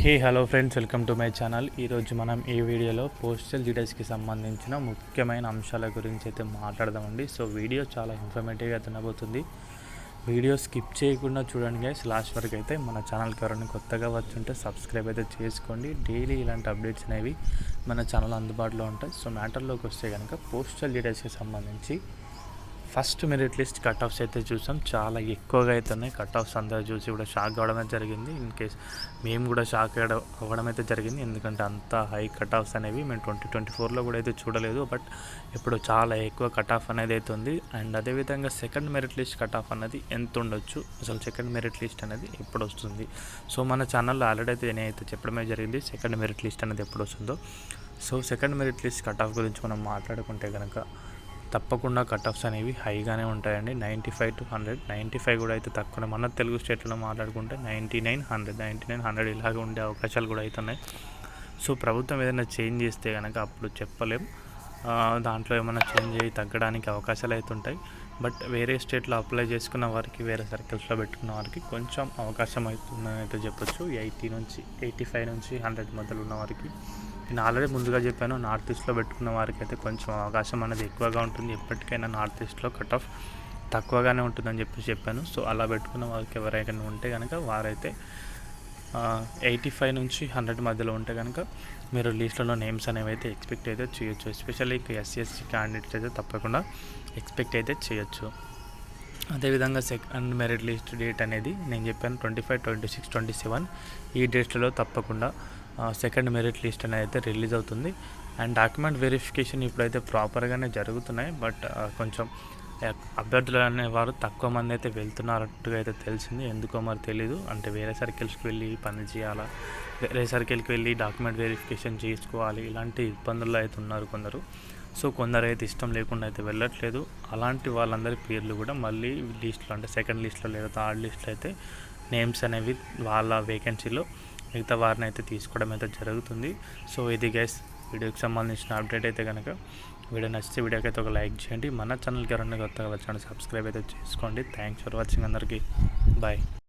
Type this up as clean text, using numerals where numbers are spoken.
Hey hello friends, welcome to my channel. ఈరోజు మనం ఈ వీడియోలో పోస్టల్ డీటెయిల్స్కి సంబంధించిన ముఖ్యమైన అంశాల గురించి అయితే మాట్లాడదామండి. సో వీడియో చాలా ఇన్ఫర్మేటివ్గా తినబోతుంది. వీడియో స్కిప్ చేయకుండా చూడండి గైస్, లాస్ట్ వరకు. అయితే మన ఛానల్కి ఎవరైనా కొత్తగా వచ్చుంటే సబ్స్క్రైబ్ అయితే చేసుకోండి. డైలీ ఇలాంటి అప్డేట్స్ అనేవి మన ఛానల్ అందుబాటులో ఉంటాయి. సో మ్యాటర్లోకి వస్తే కనుక పోస్టల్ డీటెయిల్స్కి సంబంధించి first merit list cut offs అయితే చూసాం. చాలా ఎక్కువగా అయితే ఉన్నాయి కట్ ఆఫ్స్. అందరూ చూసి కూడా షాక్ అవ్వడం అయితే జరిగింది. ఇన్ కేస్ మేము కూడా షాక్ అవ్వడం అయితే జరిగింది, ఎందుకంటే అంత హై కట్ ఆఫ్స్ అనేవి మేము 2024లో కూడా అయితే చూడలేదు. బట్ ఇప్పుడు చాలా ఎక్కువ కట్ ఆఫ్ అనేది అయితే ఉంది. అండ్ అదేవిధంగా second merit list cut off అనేది ఎంత ఉండొచ్చు, అసలు సెకండ్ మెరిట్ లిస్ట్ అనేది ఎప్పుడు వస్తుంది. సో మన ఛానల్లో ఆల్రెడీ అయితే నేనైతే చెప్పడమే జరిగింది సెకండ్ మెరిట్ లిస్ట్ అనేది ఎప్పుడు వస్తుందో. So second merit list cut off గురించి మనం మాట్లాడుకుంటే కనుక తప్పకుండా కట్ ఆఫ్స్ అనేవి హైగానే ఉంటాయండి. 95 to 100. 95 కూడా అయితే తక్కువ. మన తెలుగు స్టేట్లో మాట్లాడుకుంటే 99, 100 ఇలాగే ఉండే అవకాశాలు కూడా అవుతున్నాయి. సో ప్రభుత్వం ఏదైనా చేంజ్ చేస్తే కనుక అప్పుడు చెప్పలేం, దాంట్లో ఏమైనా చేంజ్ అయ్యి తగ్గడానికి అవకాశాలు అయితే ఉంటాయి. బట్ వేరే స్టేట్లో అప్లై చేసుకున్న వారికి, వేరే సర్కిల్స్లో పెట్టుకున్న వారికి కొంచెం అవకాశం అవుతుందని అయితే చెప్పొచ్చు. 85 నుంచి 100 మధ్యలో ఉన్న వారికి. నేను ఆల్రెడీ ముందుగా చెప్పాను, నార్త్ ఈస్ట్లో పెట్టుకున్న వారికి అయితే కొంచెం అవకాశం అనేది ఎక్కువగా ఉంటుంది. ఎప్పటికైనా నార్త్ ఈస్ట్లో కట్ ఆఫ్ తక్కువగానే ఉంటుందని చెప్పాను. సో అలా పెట్టుకున్న వారికి ఎవరైనా ఉంటే కనుక వారైతే 85 నుంచి 100 మధ్యలో ఉంటే కనుక మీరు లిస్ట్లో నేమ్స్ అనేవి అయితే ఎక్స్పెక్ట్ అయితే చేయొచ్చు. ఎస్పెషల్లీ ఎస్సీ క్యాండిడేట్స్ అయితే తప్పకుండా ఎక్స్పెక్ట్ అయితే చేయొచ్చు. అదేవిధంగా సెకండ్ మెరిట్ లిస్ట్ డేట్ అనేది నేను చెప్పాను 25, 26, 27 ఈ డేట్స్లో తప్పకుండా సెకండ్ మెరిట్ లిస్ట్ అనేది అయితే రిలీజ్ అవుతుంది. అండ్ డాక్యుమెంట్ వెరిఫికేషన్ ఇప్పుడైతే ప్రాపర్గానే జరుగుతున్నాయి. బట్ కొంచెం అభ్యర్థులు అనేవారు తక్కువ మంది అయితే వెళ్తున్నట్టుగా అయితే తెలిసింది. ఎందుకో మరి తెలీదు, అంటే వేరే సర్కిల్స్కి వెళ్ళి పని చేయాలా, వేరే సర్కిల్కి వెళ్ళి డాక్యుమెంట్ వెరిఫికేషన్ చేసుకోవాలి, ఇలాంటి ఇబ్బందుల్లో అయితే ఉన్నారు కొందరు. సో కొందరు అయితే ఇష్టం లేకుండా అయితే వెళ్ళట్లేదు. అలాంటి వాళ్ళందరి పేర్లు కూడా మళ్ళీ లిస్ట్లో, అంటే సెకండ్ లిస్ట్లో లేదా థర్డ్ లిస్ట్లో అయితే నేమ్స్ అనేవి వాళ్ళ వేకెన్సీలో మిగతా వారిని అయితే తీసుకోవడం అయితే జరుగుతుంది. సో ఇది గైస్ వీడియోకి సంబంధించిన అప్డేట్ అయితే కనుక. వీడియో నచ్చితే వీడియోకి అయితే ఒక లైక్ చేయండి. మన ఛానల్కి ఎవరైనా కొత్తగా వచ్చాను సబ్స్క్రైబ్ అయితే చేసుకోండి. థ్యాంక్స్ ఫర్ వాచింగ్ అందరికీ. బాయ్.